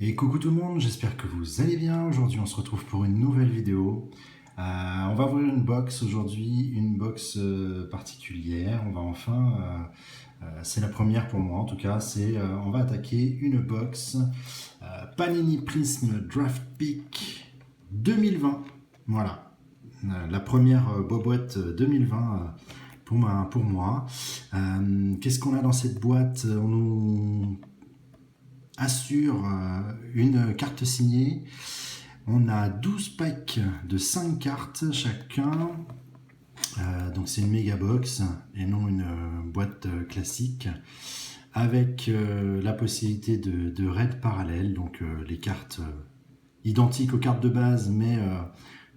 Et coucou tout le monde, j'espère que vous allez bien. Aujourd'hui on se retrouve pour une nouvelle vidéo. On va ouvrir une box aujourd'hui, une box particulière. On va enfin, c'est la première pour moi en tout cas, on va attaquer une box Panini Prism Draft Pick 2020. Voilà, la première boîte 2020 pour moi. Qu'est-ce qu'on a dans cette boîte? On nous assure une carte signée. On a 12 packs de 5 cartes chacun. Donc c'est une méga box et non une boîte classique. Avec la possibilité de raid parallèle. Donc les cartes identiques aux cartes de base, mais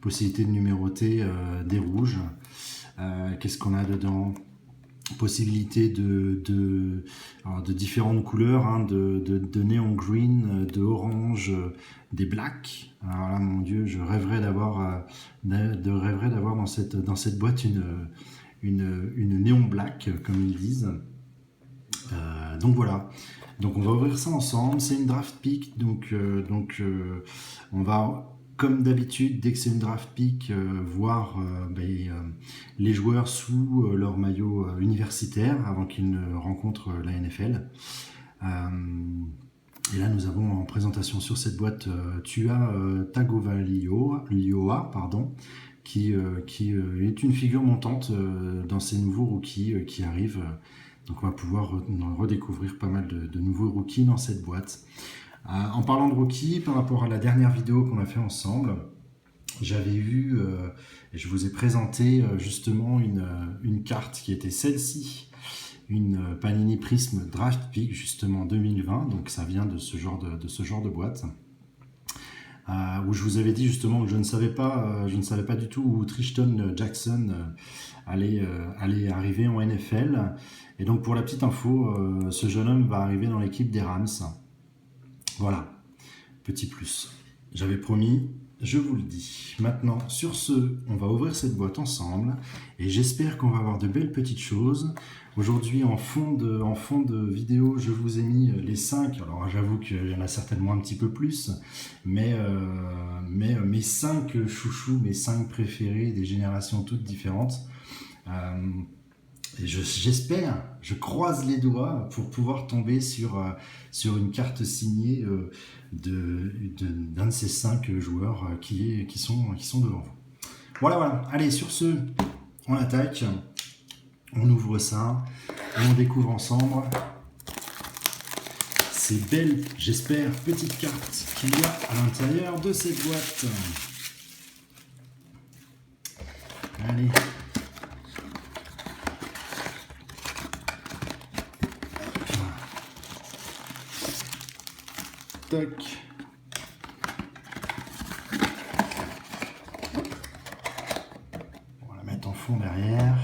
possibilité de numéroter des rouges. Qu'est-ce qu'on a dedans? Possibilité de différentes couleurs, hein, de néon green, de orange, des blacks. Alors là, mon Dieu, je rêverais d'avoir dans cette boîte une néon black, comme ils disent. Donc voilà. Donc on va ouvrir ça ensemble. C'est une draft pick, donc on va, comme d'habitude, dès que c'est une draft pick, voir les joueurs sous leur maillot universitaire avant qu'ils ne rencontrent la NFL. Et là, nous avons en présentation sur cette boîte Tua Tagovailoa, qui est une figure montante dans ces nouveaux rookies qui arrivent. Donc on va pouvoir redécouvrir pas mal de nouveaux rookies dans cette boîte. En parlant de rookies, par rapport à la dernière vidéo qu'on a fait ensemble, j'avais vu et je vous ai présenté justement une carte qui était celle-ci, une Panini Prism Draft Pick justement 2020, donc ça vient de ce genre de boîte. Où je vous avais dit justement que je ne savais pas du tout où Tristan Jackson allait arriver en NFL. Et donc pour la petite info, ce jeune homme va arriver dans l'équipe des Rams. Voilà, petit plus. J'avais promis, je vous le dis. Maintenant, sur ce, on va ouvrir cette boîte ensemble et j'espère qu'on va avoir de belles petites choses. Aujourd'hui, en fond de vidéo, je vous ai mis les 5. Alors, j'avoue qu'il y en a certainement un petit peu plus, mais mes 5 chouchous, mes 5 préférés des générations toutes différentes. Et j'espère, je croise les doigts pour pouvoir tomber sur une carte signée d'un de ces 5 joueurs qui sont devant vous. Voilà. Allez, sur ce, on attaque. On ouvre ça et on découvre ensemble ces belles, j'espère, petites cartes qu'il y a à l'intérieur de cette boîte. Allez. Toc. On va la mettre en fond derrière.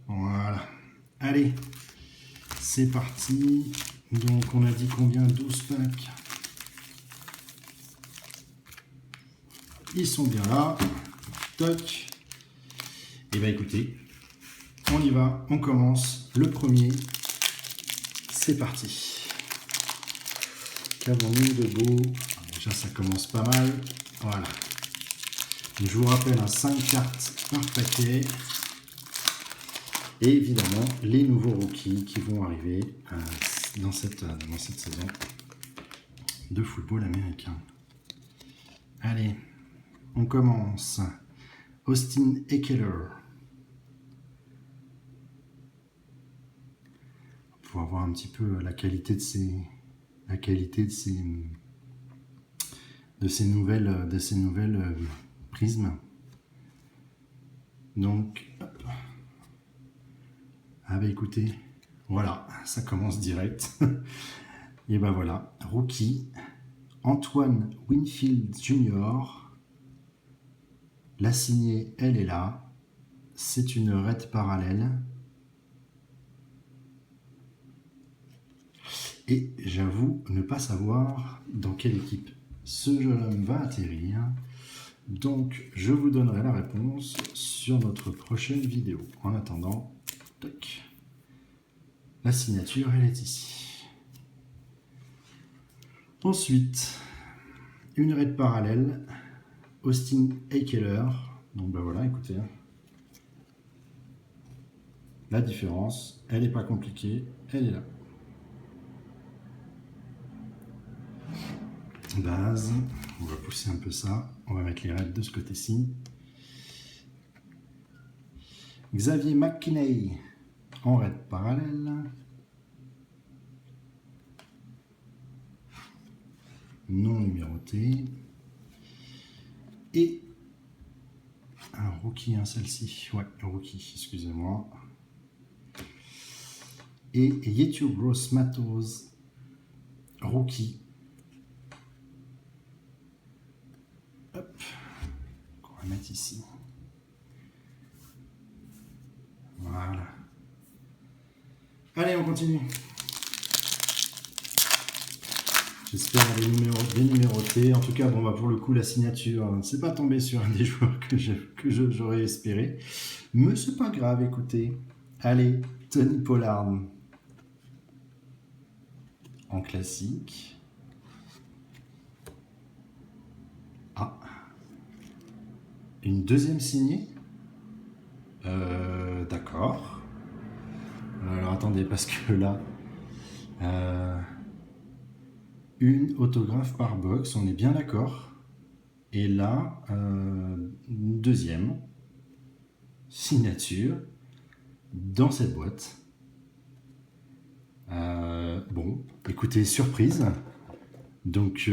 Voilà. Allez, c'est parti. Donc on a dit combien? 12 packs. Ils sont bien là. Toc. Et bien écoutez, on y va, on commence. Le premier, c'est parti. Qu'avons-nous de beau? Déjà ça commence pas mal. Voilà. Je vous rappelle, 5 cartes par paquet. Et évidemment, les nouveaux rookies qui vont arriver dans cette saison de football américain. Allez, on commence. Austin Ekeler. Pour voir un petit peu la qualité de ces nouvelles prismes. Donc, hop. Ah bah écoutez, voilà, ça commence direct. Et ben voilà, rookie, Antoine Winfield Jr. La signée, elle est là. C'est une raid parallèle. Et j'avoue ne pas savoir dans quelle équipe ce jeune homme va atterrir. Donc, je vous donnerai la réponse sur notre prochaine vidéo. En attendant, toc. La signature, elle est ici. Ensuite, une raid parallèle, Austin Eckler. Donc ben voilà, écoutez, la différence, elle n'est pas compliquée, elle est là. Base, on va pousser un peu ça, on va mettre les raids de ce côté-ci. Xavier McKinney en raid parallèle. Non numéroté. Et un rookie, celle-ci. Ouais, un rookie, excusez-moi. Et Yetu Gross Matos, rookie. Hop, on va mettre ici. Voilà. Allez, on continue. J'espère les numérotés. En tout cas, bon, bah, pour le coup, la signature, c'est pas tombé sur un des joueurs que j'aurais espéré. Mais c'est pas grave, écoutez. Allez, Tony Pollard en classique. Ah, une deuxième signée. D'accord. Alors attendez, parce que là, une autographe par box, on est bien d'accord. Et là, une deuxième signature dans cette boîte. Bon, écoutez, surprise. Donc,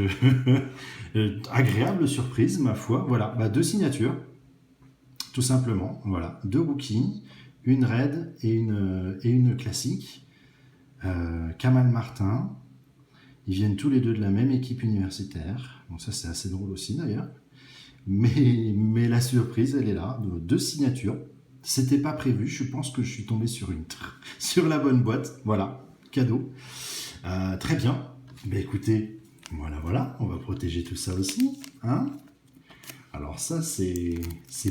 agréable surprise, ma foi. Voilà, bah, deux signatures, tout simplement. Voilà, deux rookies, une raid et une classique. Kamal Martin. Ils viennent tous les deux de la même équipe universitaire. Bon, ça, c'est assez drôle aussi, d'ailleurs. Mais la surprise, elle est là. Deux signatures. C'était pas prévu. Je pense que je suis tombé sur la bonne boîte. Voilà, cadeau. Très bien. Ben, écoutez, voilà. On va protéger tout ça aussi. Hein. Alors ça, c'est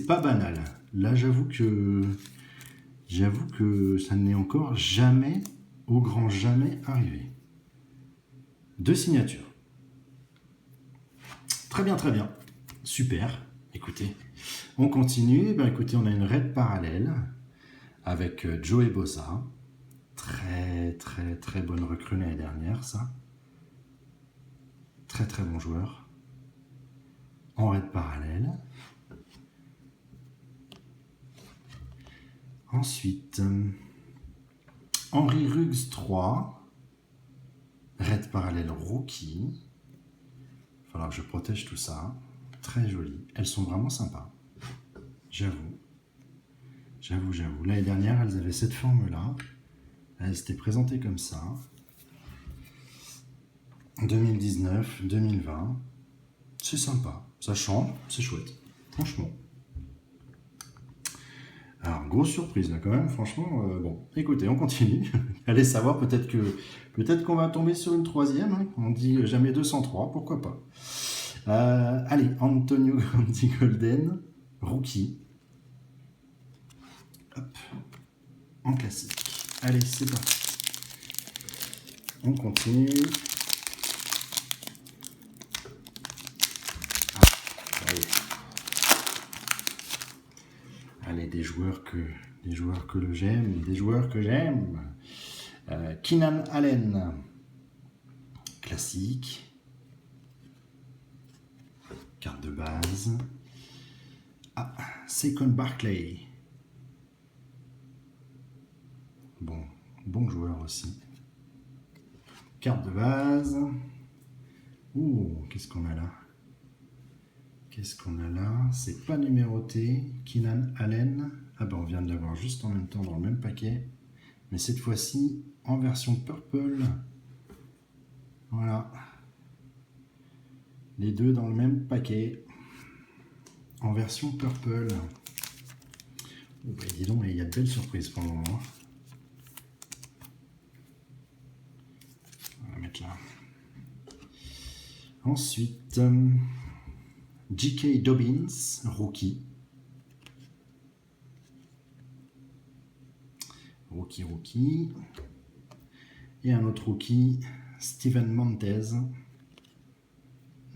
pas banal. Là, j'avoue que ça n'est encore jamais, au grand jamais, arrivé. Deux signatures. Très bien. Super. Écoutez, on continue. Ben, écoutez, on a une raid parallèle avec Joey Bosa. Très bonne recrue l'année dernière, ça. Très bon joueur. En raid parallèle. Ensuite, Henry Ruggs 3. Raid parallèle rookie. Il va falloir que je protège tout ça. Très joli. Elles sont vraiment sympas. J'avoue. L'année dernière, elles avaient cette forme-là. Elles étaient présentées comme ça. 2019, 2020. C'est sympa. Ça change. C'est chouette. Franchement. Alors, grosse surprise là quand même, franchement. Bon, écoutez, on continue. Allez savoir, peut-être qu'on va tomber sur une troisième. Hein. On dit jamais 203, pourquoi pas. Allez, Antonio Grandi Golden, rookie. Hop, en classique. Allez, c'est parti. On continue. Allez, des joueurs que j'aime, des joueurs que j'aime. Keenan Allen, classique. Carte de base. Ah, Saquon Barkley. Bon joueur aussi. Carte de base. Ouh, qu'est-ce qu'on a là? C'est pas numéroté. Keenan Allen. Ah ben on vient de l'avoir juste en même temps dans le même paquet. Mais cette fois-ci en version purple. Voilà. Les deux dans le même paquet. En version purple. Oh bah dis donc, il y a de belles surprises pour le moment. On va mettre là. Ensuite, J.K. Dobbins, rookie. Rookie. Et un autre rookie, Steven Montez.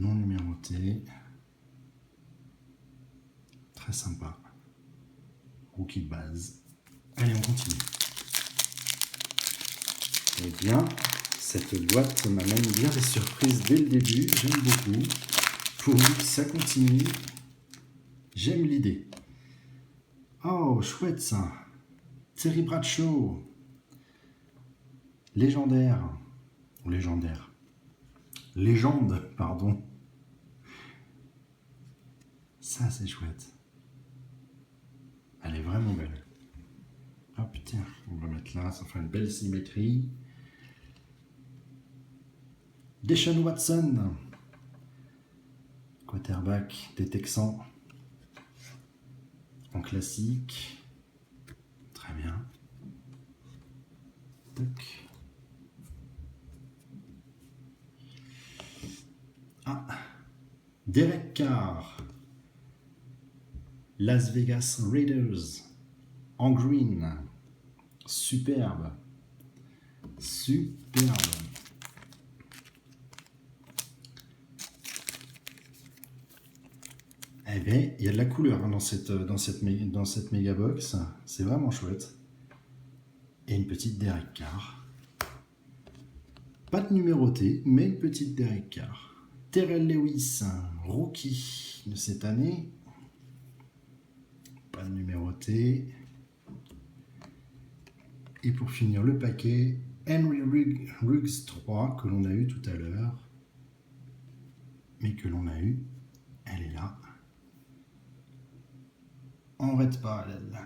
non numéroté. Très sympa. Rookie de base. Allez, on continue. Eh bien, cette boîte m'amène bien des surprises dès le début. J'aime beaucoup. Pourvu que ça continue. J'aime l'idée. Oh, chouette ça. Terry Bradshaw. Légendaire. Ou légendaire. Légende, pardon. Ça, c'est chouette. Elle est vraiment belle. Oh putain, on va mettre là, ça fait une belle symétrie. Deshaun Watson, quarterback des Texans, en classique. Très bien. Toc. Ah, Derek Carr, Las Vegas Raiders, en green. Superbe. Superbe. Eh bien, il y a de la couleur hein, dans cette méga box. C'est vraiment chouette. Et une petite Derek Carr. Pas de numéroté, mais une petite Derek Carr. Terrell Lewis, rookie de cette année. Pas de numéroté. Et pour finir le paquet, Henry Ruggs 3 que l'on a eu tout à l'heure. Mais que l'on a eu, elle est là. En red parallèle.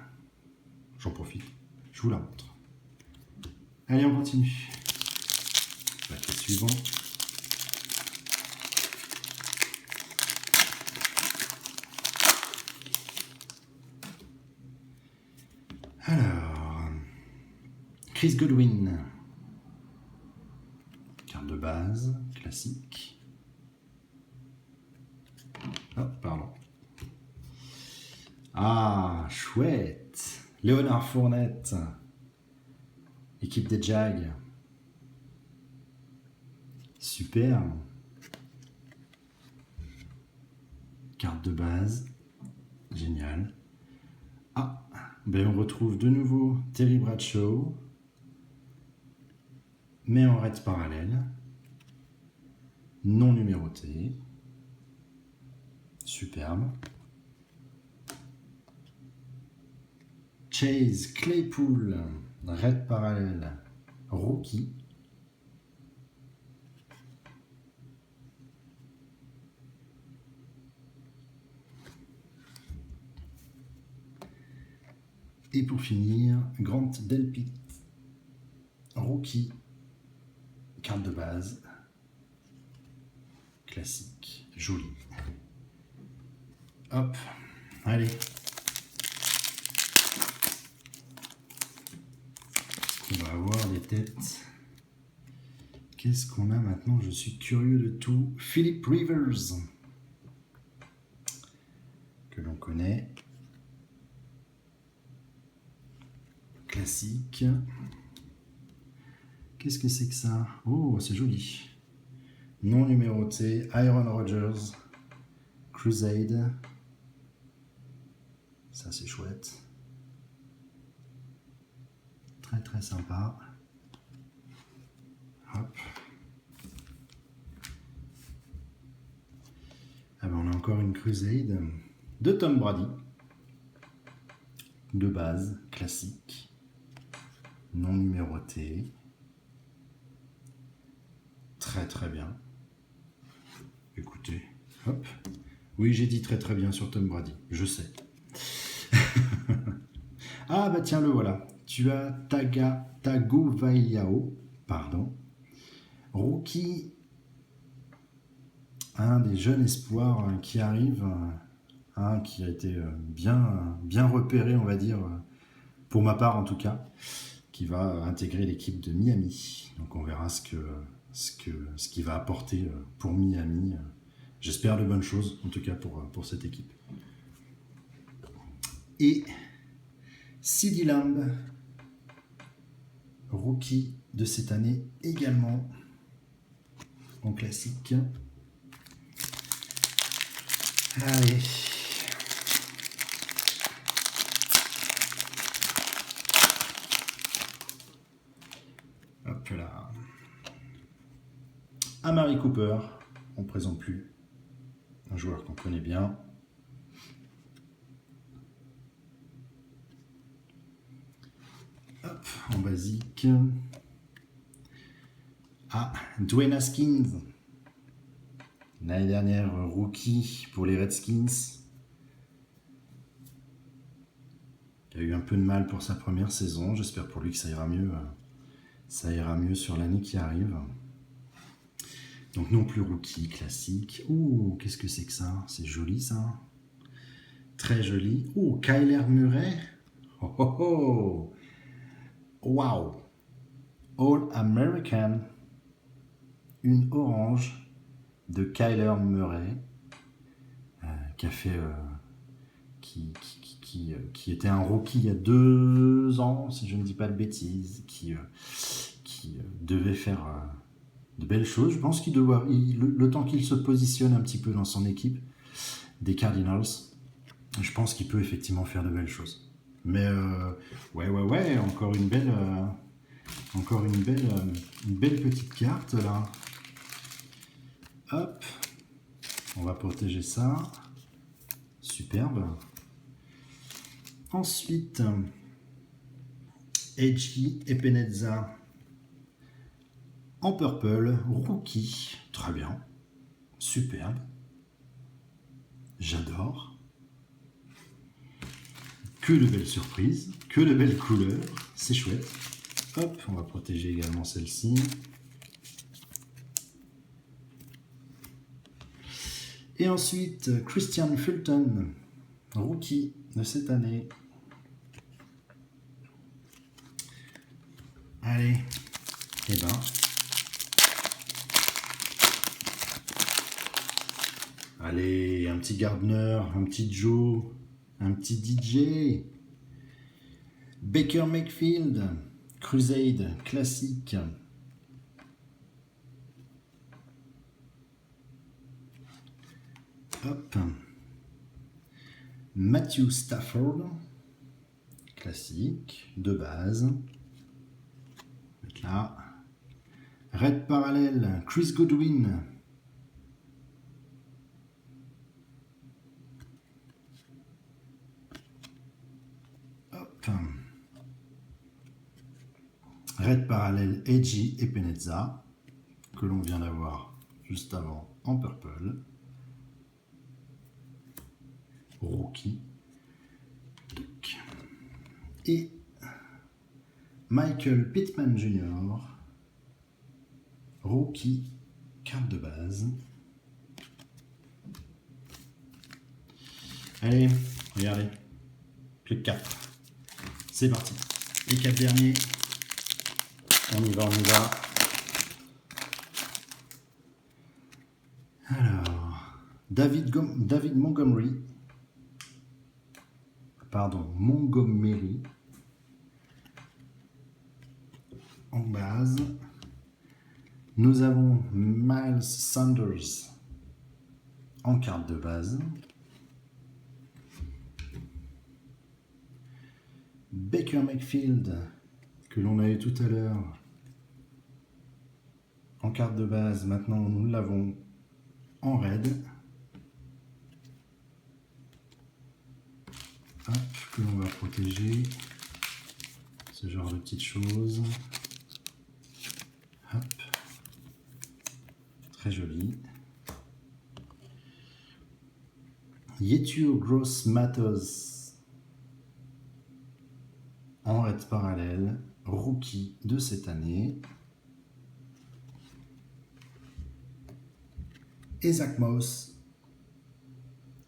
J'en profite, je vous la montre. Allez, on continue. Paquet suivant. Alors, Chris Godwin. Carte de base, classique. Oh, pardon. Ah, chouette. Léonard Fournette. Équipe des Jags. Super. Carte de base. Génial. Ah, ben on retrouve de nouveau Terry Bradshaw. Mais en red parallèle. Non numéroté. Superbe. Chase Claypool, red parallèle, rookie. Et pour finir, Grant Delpit, rookie, carte de base, classique, joli. Hop, allez. On va avoir des têtes. Qu'est-ce qu'on a maintenant? Je suis curieux de tout. Philip Rivers, que l'on connaît. Classique. Qu'est-ce que c'est que ça? Oh, c'est joli. Non numéroté. Aaron Rodgers. Crusade. Ça, c'est chouette. Très très sympa. Hop. Ah ben on a encore une Crusade de Tom Brady. De base, classique. Non numéroté. Très très bien. Écoutez, hop. Oui, j'ai dit très très bien sur Tom Brady, je sais. Ah bah tiens, le voilà. Tu as Tagovailoa, pardon, rookie, un des jeunes espoirs qui arrive, qui a été bien repéré, on va dire, pour ma part en tout cas, qui va intégrer l'équipe de Miami. Donc on verra ce qu'il va apporter pour Miami. J'espère de bonnes choses, en tout cas pour cette équipe. Et CeeDee Lamb, rookie de cette année également, en classique. Allez. Hop là. Amari Cooper, on ne présente plus. Un joueur qu'on connaît bien. Hop, en basique. Ah, Dwayne Haskins. L'année dernière, rookie pour les Redskins. Il a eu un peu de mal pour sa première saison. J'espère pour lui que ça ira mieux. Ça ira mieux sur l'année qui arrive. Donc non plus rookie, classique. Ouh, qu'est-ce que c'est que ça? C'est joli ça. Très joli. Ouh, Kyler Murray. Oh oh oh. Wow. All American. Une orange de Kyler Murray qui a fait... qui était un rookie il y a 2 ans, si je ne dis pas de bêtises, qui devait faire de belles choses. Je pense qu'il doit, le temps qu'il se positionne un petit peu dans son équipe des Cardinals, je pense qu'il peut effectivement faire de belles choses. Mais ouais, encore une belle petite carte là. Hop, on va protéger ça. Superbe. Ensuite, Edgy Epeneza en purple, rookie, très bien, superbe, j'adore. Que de belles surprises, que de belles couleurs, c'est chouette. Hop, on va protéger également celle-ci. Et ensuite, Christian Fulton, rookie de cette année. Allez, et ben. Allez, un petit Gardner, un petit Joe, un petit DJ. Baker Mayfield, Crusade, classique. Hop. Matthew Stafford, classique, de base. Là. Red parallèle, Chris Godwin. Hop. Red parallèle, Edgy Epeneza, que l'on vient d'avoir juste avant en purple. Rookie. Et Michael Pittman Jr., rookie, carte de base. Allez, regardez, plus que 4. C'est parti. Les 4 derniers. On y va. Alors, David Montgomery. Montgomery. En base. Nous avons Miles Sanders en carte de base. Baker Mayfield, que l'on a eu tout à l'heure, en carte de base. Maintenant, nous l'avons en red. Hop, que l'on va protéger. Ce genre de petites choses. Hop. Très joli. Yetur Gross Matos en red parallèle, rookie de cette année. Et Zach Moss,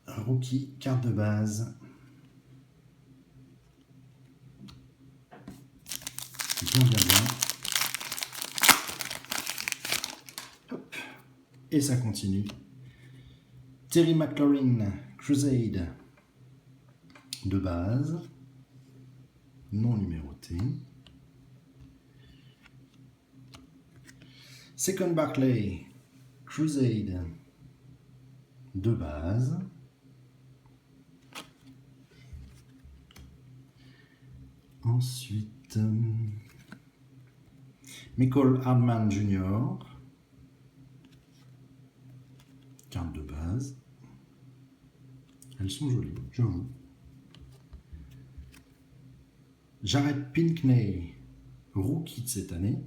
rookie, carte de base. Bien. Hop. Et ça continue. Terry McLaurin, Crusade, de base, non numéroté. Saquon Barkley, Crusade, de base, Ensuite, Michael Hardman Jr. Carte de base. Elles sont jolies, j'avoue. Jared Pinkney, rookie de cette année.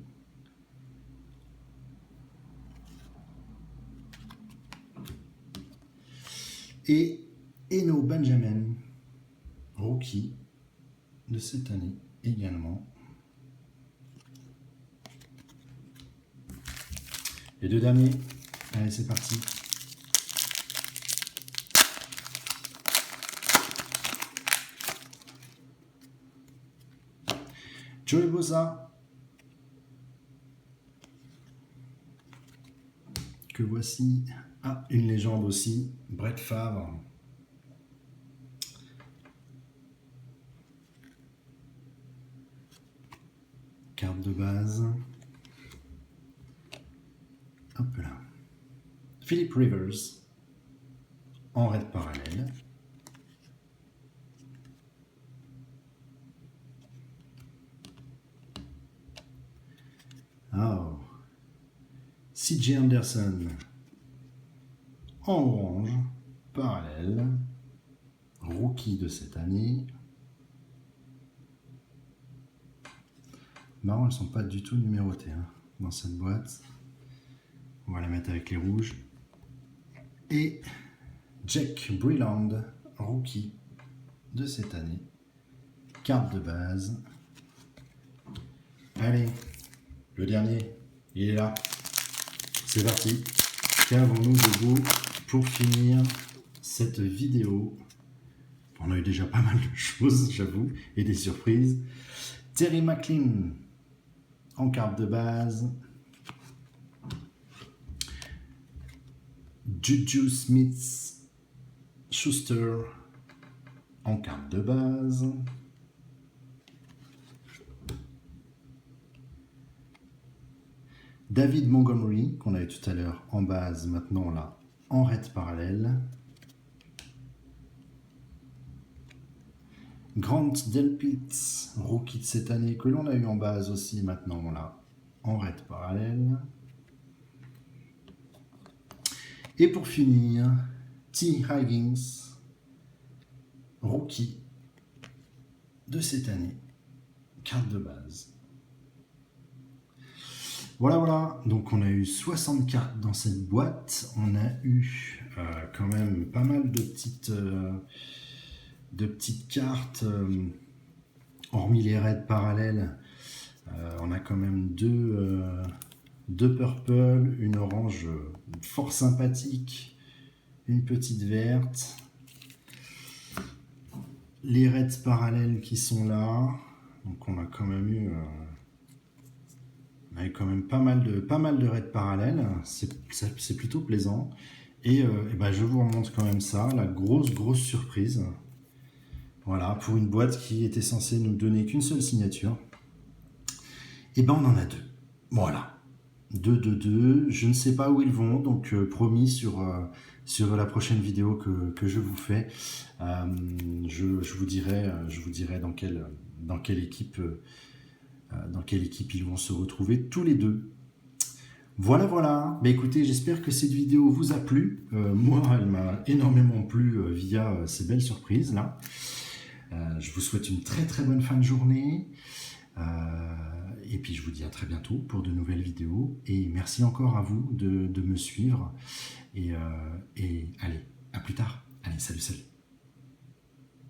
Et Eno Benjamin, rookie de cette année également. Les deux derniers. Allez, c'est parti. Joey Bosa, que voici. Ah, une légende aussi, Brett Favre. Carte de base. Hop là. Philip Rivers, en raid parallèle. Oh. CJ Anderson, en orange, parallèle, rookie de cette année. Marrant, elles ne sont pas du tout numérotées hein, dans cette boîte. On va la mettre avec les rouges. Et Jack Breland, rookie de cette année. Carte de base. Allez, le dernier, il est là. C'est parti. Qu'avons-nous de beau pour finir cette vidéo? On a eu déjà pas mal de choses, j'avoue, et des surprises. Terry McLean en carte de base. Juju Smith-Schuster en carte de base. David Montgomery, qu'on avait tout à l'heure en base, maintenant là, en raid parallèle. Grant Delpit, rookie de cette année, que l'on a eu en base aussi, maintenant là, en raid parallèle. Et pour finir, T. Higgins, rookie de cette année, carte de base. Voilà, donc on a eu 60 cartes dans cette boîte, on a eu quand même pas mal de petites cartes, hormis les raids parallèles, on a quand même deux purple, une orange fort sympathique, une petite verte, les raids parallèles qui sont là, donc on a quand même eu... On a quand même pas mal de raids parallèles, c'est plutôt plaisant. Et ben je vous remonte quand même ça, la grosse surprise. Voilà, pour une boîte qui était censée nous donner qu'une seule signature. Et ben on en a deux. Voilà, deux. Je ne sais pas où ils vont, donc promis sur la prochaine vidéo que je vous fais, je vous dirai dans quelle équipe ils vont se retrouver tous les deux. Voilà. Bah, écoutez, j'espère que cette vidéo vous a plu. Moi, elle m'a énormément plu via ces belles surprises là. Je vous souhaite une très bonne fin de journée. Et puis je vous dis à très bientôt pour de nouvelles vidéos. Et merci encore à vous de me suivre. Et allez, à plus tard. Allez, salut.